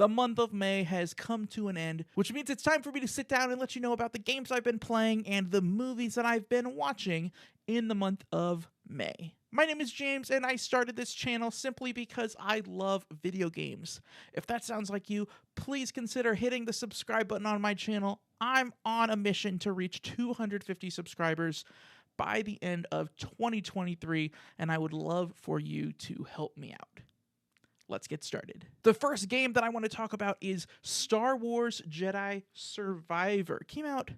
The month of May has come to an end, which means it's time for me to sit down and let you know about the games I've been playing and the movies that I've been watching in the month of May. My name is James, and I started this channel simply because I love video games. If that sounds like you, please consider hitting the subscribe button on my channel. I'm on a mission to reach 250 subscribers by the end of 2023, and I would love for you to help me out. Let's get started. The first game that I want to talk about is Star Wars Jedi Survivor. It came out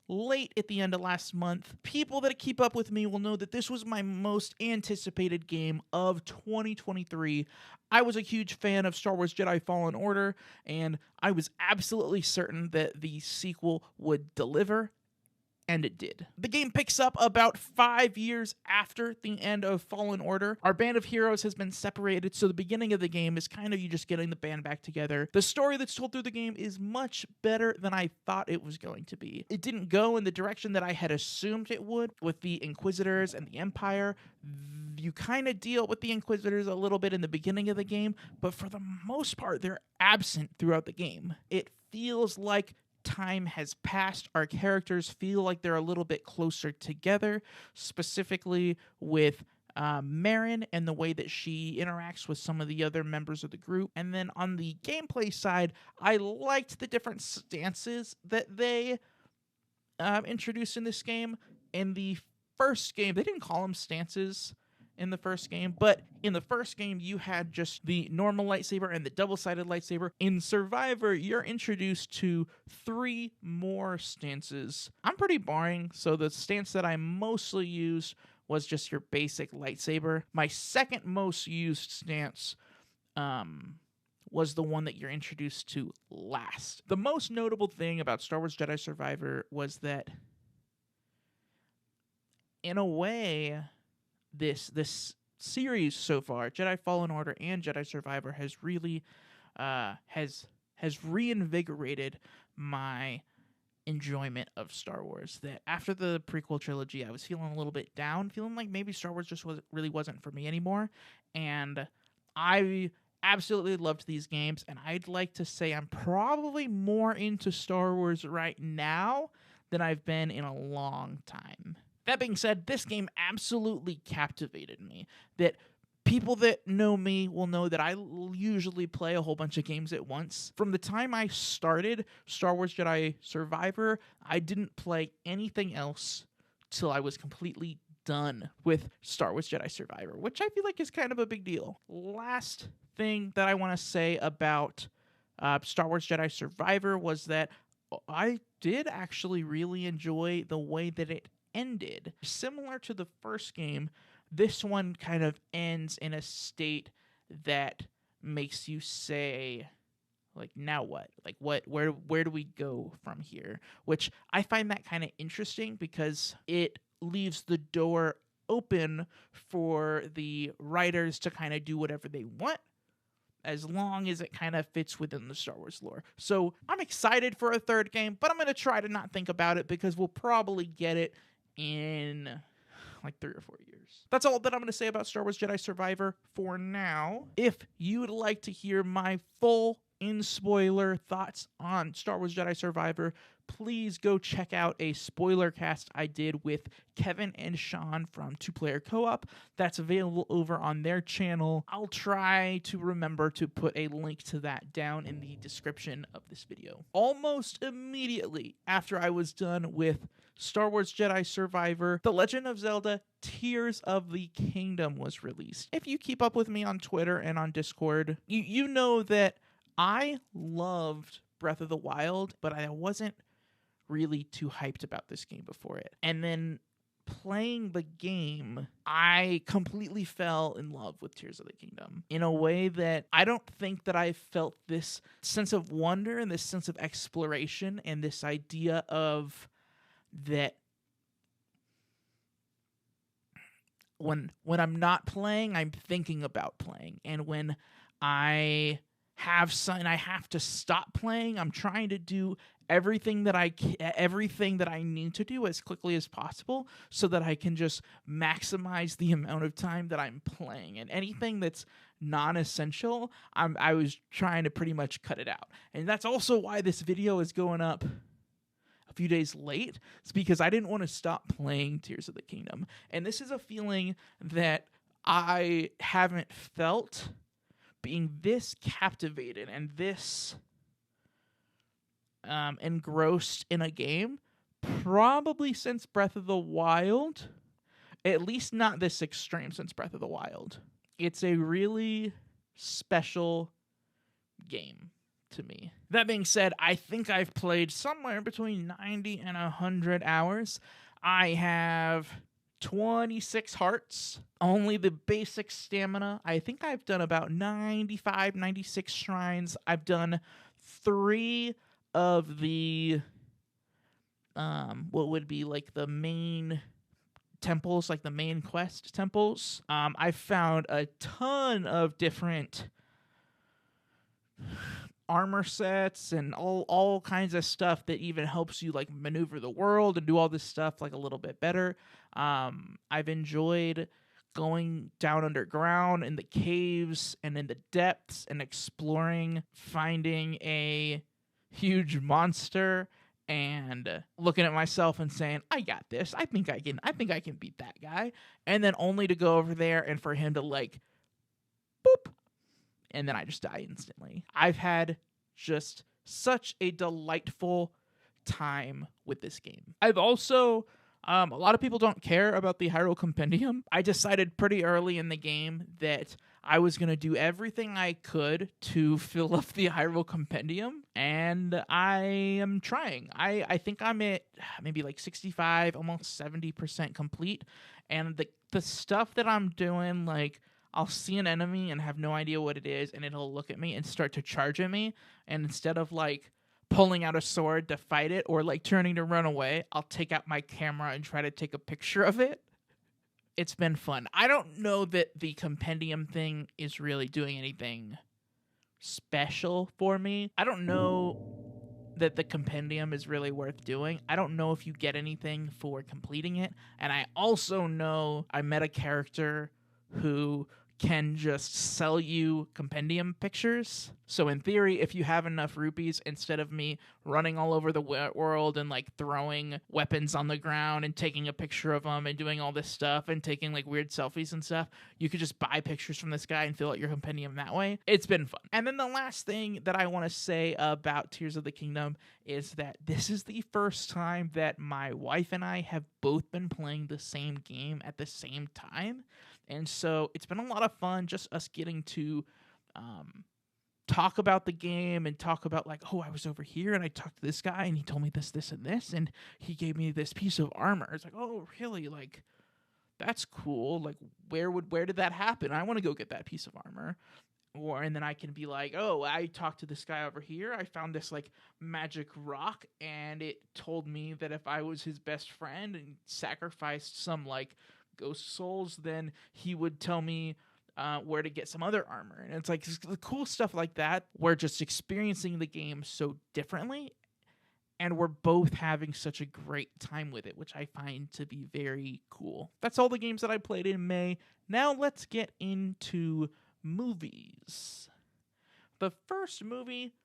late at the end of last month. People that keep up with me will know that this was my most anticipated game of 2023. I was a huge fan of Star Wars Jedi Fallen Order, and I was absolutely certain that the sequel would deliver. And it did. The game picks up about 5 years after the end of Fallen Order. Our band of heroes has been separated, so the beginning of the game is kind of you just getting the band back together. The story that's told through the game is much better than I thought it was going to be. It didn't go in the direction that I had assumed it would with the Inquisitors and the Empire. You kind of deal with the Inquisitors a little bit in the beginning of the game, but for the most part, they're absent throughout the game. It feels like time has passed. Our characters feel like they're a little bit closer together, specifically with Marin and the way that she interacts with some of the other members of the group. And then on the gameplay side, I liked the different stances that they introduced in this game. In the first game, they didn't call them stances in the first game, but in the first game, you had just the normal lightsaber and the double-sided lightsaber. In Survivor, you're introduced to 3 more stances. I'm pretty boring, so the stance that I mostly used was just your basic lightsaber. My second most used stance was the one that you're introduced to last. The most notable thing about Star Wars Jedi Survivor was that, in a way, this series so far, Jedi Fallen Order and Jedi Survivor, has really has reinvigorated my enjoyment of Star Wars. That after the prequel trilogy, I was feeling a little bit down, feeling like maybe Star Wars just really wasn't for me anymore. And I absolutely loved these games, and I'd like to say I'm probably more into Star Wars right now than I've been in a long time. That being said, this game absolutely captivated me. That people that know me will know that I usually play a whole bunch of games at once. From the time I started Star Wars Jedi Survivor, I didn't play anything else till I was completely done with Star Wars Jedi Survivor, which I feel like is kind of a big deal. Last thing that I want to say about Star Wars Jedi Survivor was that I did actually really enjoy the way that it ended. Similar to the first game, this one kind of ends in a state that makes you say, like, now what? Like, where do we go from here? Which I find that kind of interesting because it leaves the door open for the writers to kind of do whatever they want, as long as it kind of fits within the Star Wars lore. So I'm excited for a third game, but I'm going to try to not think about it because we'll probably get it in like 3 or 4 years. That's all that I'm going to say about Star Wars Jedi Survivor for now. If you would like to hear my full in-spoiler thoughts on Star Wars Jedi Survivor, please go check out a spoiler cast I did with Kevin and Sean from 2Player Co-op. That's available over on their channel. I'll try to remember to put a link to that down in the description of this video. Almost immediately after I was done with Star Wars Jedi Survivor, The Legend of Zelda Tears of the Kingdom was released. If you keep up with me on Twitter and on Discord, you know that I loved Breath of the Wild, but I wasn't really too hyped about this game before it. And then playing the game, I completely fell in love with Tears of the Kingdom in a way that I don't think that I felt this sense of wonder and this sense of exploration and this idea of that when I'm not playing, I'm thinking about playing. And when I have I have to stop playing. I'm trying to do everything that everything that I need to do as quickly as possible so that I can just maximize the amount of time that I'm playing. And anything that's non-essential, I was trying to pretty much cut it out. And that's also why this video is going up a few days late. It's because I didn't want to stop playing Tears of the Kingdom. And this is a feeling that I haven't felt being this captivated and this engrossed in a game probably since Breath of the Wild. At least not this extreme since Breath of the Wild. It's a really special game to me. That being said, I think I've played somewhere between 90 and 100 hours. I have 26 hearts, only the basic stamina. I think I've done about 95, 96 shrines. I've done 3 of the what would be like the main temples, like the main quest temples. I found a ton of different armor sets and all kinds of stuff that even helps you like maneuver the world and do all this stuff like a little bit better. I've enjoyed going down underground in the caves and in the depths and exploring, finding a huge monster and looking at myself and saying, I got this. I think I can beat that guy. And then only to go over there and for him to like boop, and then I just die instantly. I've had just such a delightful time with this game. I've also, a lot of people don't care about the Hyrule Compendium. I decided pretty early in the game that I was going to do everything I could to fill up the Hyrule Compendium, and I am trying. I think I'm at maybe like 65, almost 70% complete, and the stuff that I'm doing, like, I'll see an enemy and have no idea what it is, and it'll look at me and start to charge at me, and instead of, like, pulling out a sword to fight it or, like, turning to run away, I'll take out my camera and try to take a picture of it. It's been fun. I don't know that the compendium thing is really doing anything special for me. I don't know that the compendium is really worth doing. I don't know if you get anything for completing it. And I also know I met a character who can just sell you compendium pictures. So in theory, if you have enough rupees, instead of me running all over the world and like throwing weapons on the ground and taking a picture of them and doing all this stuff and taking like weird selfies and stuff, you could just buy pictures from this guy and fill out your compendium that way. It's been fun. And then the last thing that I want to say about Tears of the Kingdom is that this is the first time that my wife and I have both been playing the same game at the same time. And so it's been a lot of fun just us getting to talk about the game and talk about like, oh, I was over here and I talked to this guy and he told me this, this, and this, and he gave me this piece of armor. It's like, oh, really? Like, that's cool. Like, where did that happen? I want to go get that piece of armor. And then I can be like, oh, I talked to this guy over here. I found this like magic rock and it told me that if I was his best friend and sacrificed some like ghost souls, then he would tell me where to get some other armor. And it's like the cool stuff like that. We're just experiencing the game so differently, and we're both having such a great time with it, which I find to be very cool. That's all the games that I played in May. Now let's get into movies. The first movie,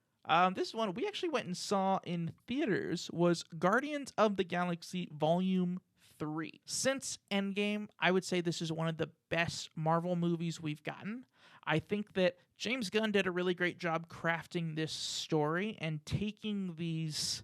this one we actually went and saw in theaters, was Guardians of the Galaxy Volume 3. Since Endgame, I would say this is one of the best Marvel movies we've gotten. I think that James Gunn did a really great job crafting this story and taking these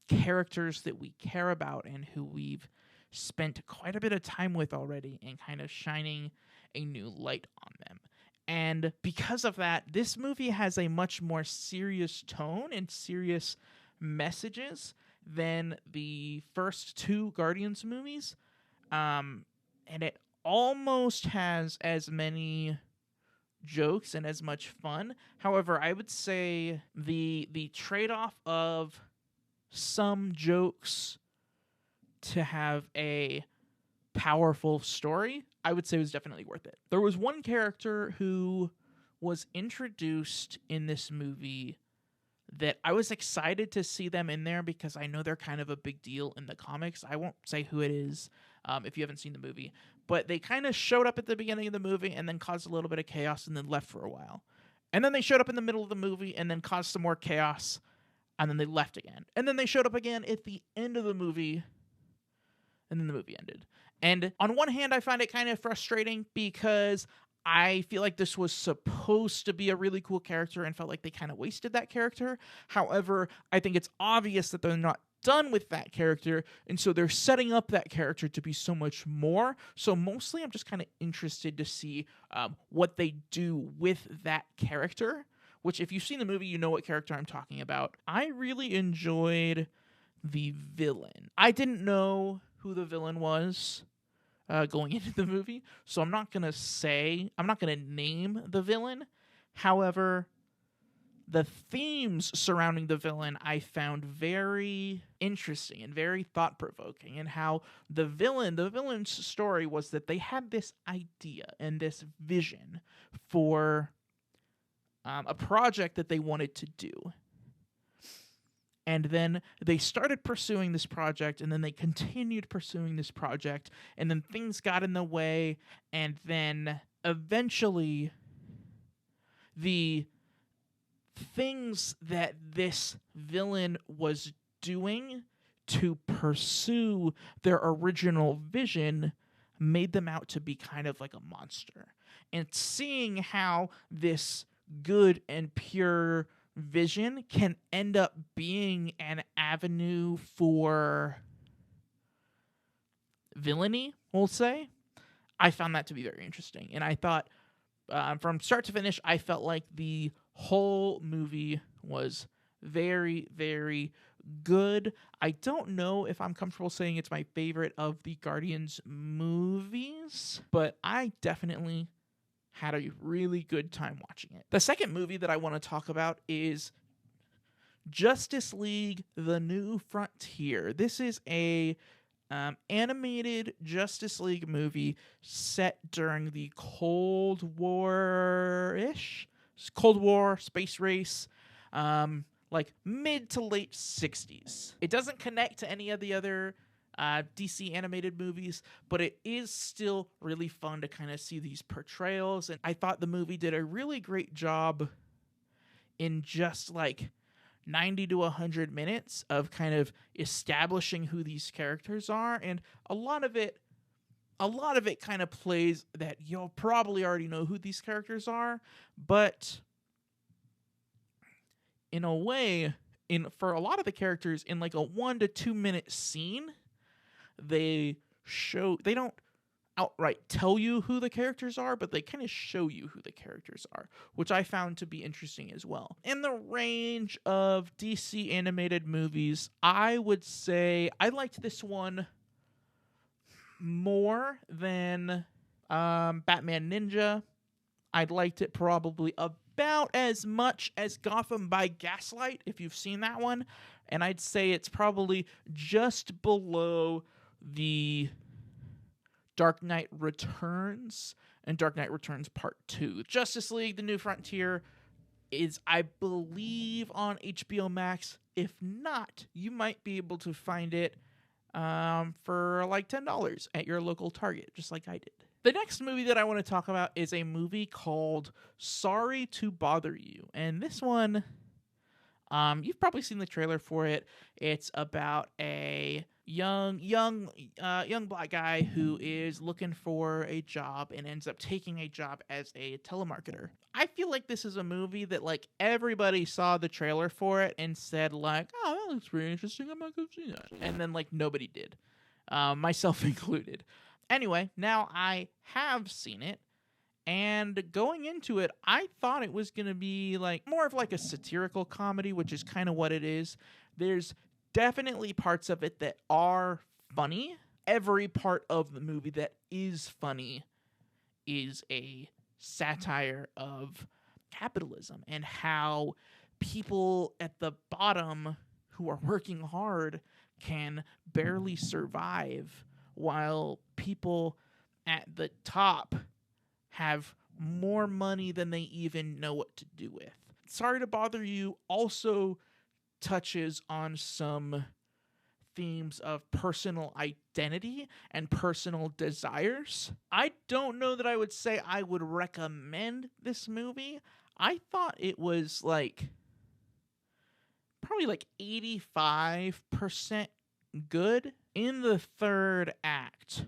characters that we care about and who we've spent quite a bit of time with already and kind of shining a new light on them. And because of that, this movie has a much more serious tone and serious messages than the first 2 Guardians movies. And it almost has as many jokes and as much fun. However, I would say the trade-off of some jokes to have a powerful story, I would say was definitely worth it. There was one character who was introduced in this movie that I was excited to see them in there because I know they're kind of a big deal in the comics. I won't say who it is if you haven't seen the movie, but they kind of showed up at the beginning of the movie and then caused a little bit of chaos and then left for a while. And then they showed up in the middle of the movie and then caused some more chaos and then they left again. And then they showed up again at the end of the movie and then the movie ended. And on one hand, I find it kind of frustrating because I feel like this was supposed to be a really cool character and felt like they kind of wasted that character. However, I think it's obvious that they're not done with that character, and so they're setting up that character to be so much more. So mostly I'm just kind of interested to see what they do with that character, which if you've seen the movie, you know what character I'm talking about. I really enjoyed the villain. I didn't know who the villain was going into the movie, so I'm not gonna name the villain. However, the themes surrounding the villain I found very interesting and very thought-provoking, and how the villain's story was that they had this idea and this vision for a project that they wanted to do. And then they started pursuing this project, and then they continued pursuing this project, and then things got in the way, and then eventually the things that this villain was doing to pursue their original vision made them out to be kind of like a monster. And seeing how this good and pure vision can end up being an avenue for villainy, we'll say, I found that to be very interesting. And I thought from start to finish, I felt like the whole movie was very, very good. I don't know if I'm comfortable saying it's my favorite of the Guardians movies, but I definitely had a really good time watching it. The second movie that I want to talk about is Justice League: The New Frontier. This is a animated Justice League movie set during the Cold War-ish, space race, like mid to late 60s. It doesn't connect to any of the other DC animated movies, but it is still really fun to kind of see these portrayals. And I thought the movie did a really great job in just like 90 to 100 minutes of kind of establishing who these characters are. And a lot of it kind of plays that you'll probably already know who these characters are, but in a way, for a lot of the characters, in like a 1 to 2 minute scene, they don't outright tell you who the characters are, but they kind of show you who the characters are, which I found to be interesting as well. In the range of DC animated movies, I would say I liked this one more than Batman Ninja. I liked it probably about as much as Gotham by Gaslight, if you've seen that one. And I'd say it's probably just below the Dark Knight Returns and Dark Knight Returns Part 2. Justice League: The New Frontier is, I believe, on HBO Max. If not, you might be able to find it for like $10 at your local Target, just like I did. The next movie that I want to talk about is a movie called Sorry to Bother You. And this one, you've probably seen the trailer for it. It's about a young black guy who is looking for a job and ends up taking a job as a telemarketer. I feel like this is a movie that like everybody saw the trailer for it and said like, oh, that looks pretty interesting, I might go see that. And then like nobody did, myself included. Anyway, now I have seen it, and going into it, I thought it was going to be like more of like a satirical comedy, which is kind of what it is. There's definitely parts of it that are funny. Every part of the movie that is funny is a satire of capitalism and how people at the bottom who are working hard can barely survive, while people at the top have more money than they even know what to do with. Sorry to Bother You also touches on some themes of personal identity and personal desires. I don't know that I would say I would recommend this movie. I thought it was like probably like 85% good. In the third act,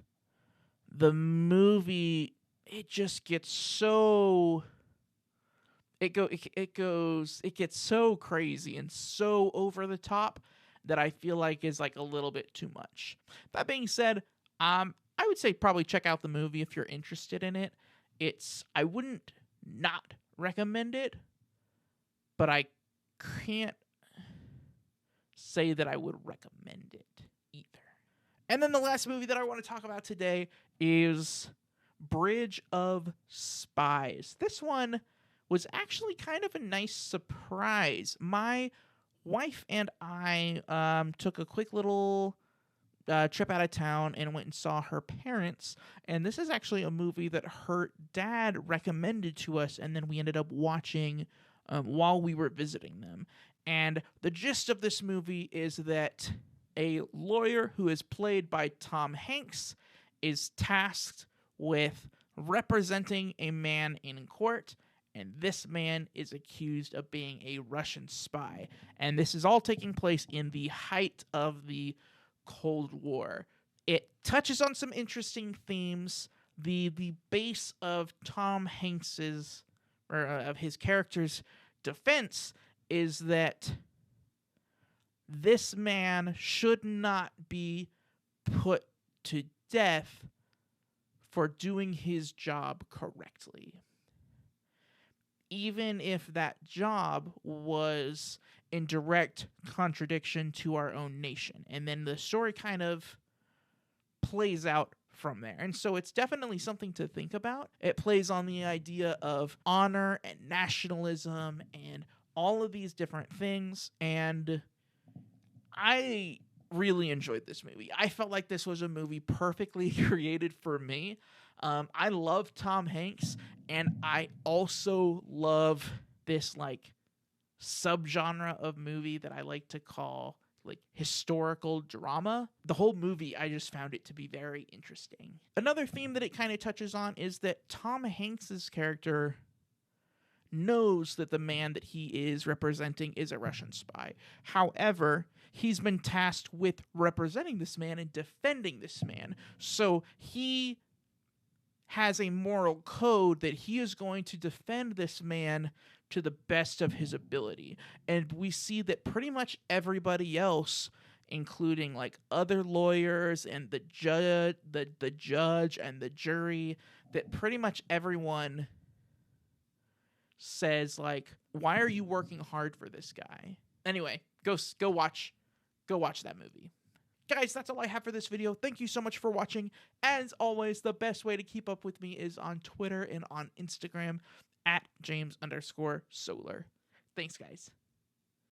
the movie, it just gets so it gets so crazy and so over the top that I feel like is like a little bit too much. That being said, I would say probably check out the movie if you're interested in it. I wouldn't not recommend it, but I can't say that I would recommend it either. And then the last movie that I want to talk about today is Bridge of Spies. This one was actually kind of a nice surprise. My wife and I took a quick little trip out of town and went and saw her parents. And this is actually a movie that her dad recommended to us, and then we ended up watching while we were visiting them. And the gist of this movie is that a lawyer who is played by Tom Hanks is tasked with representing a man in court, and this man is accused of being a Russian spy. And this is all taking place in the height of the Cold War. It touches on some interesting themes. The base of Tom Hanks's, or of his character's defense, is that this man should not be put to death for doing his job correctly, even if that job was in direct contradiction to our own nation. And then the story kind of plays out from there. And so it's definitely something to think about. It plays on the idea of honor and nationalism and all of these different things. And I really enjoyed this movie. I felt like this was a movie perfectly created for me. I love Tom Hanks, and I also love this like subgenre of movie that I like to call like historical drama. The whole movie, I just found it to be very interesting. Another theme that it kind of touches on is that Tom Hanks's character knows that the man that he is representing is a Russian spy. However, he's been tasked with representing this man and defending this man. So he has a moral code that he is going to defend this man to the best of his ability. And we see that pretty much everybody else, including like other lawyers and the judge and the jury, that pretty much everyone says like, why are you working hard for this guy? Anyway, go watch that movie. Guys, that's all I have for this video. Thank you so much for watching. As always, the best way to keep up with me is on Twitter and on Instagram at James_Solar. Thanks, guys.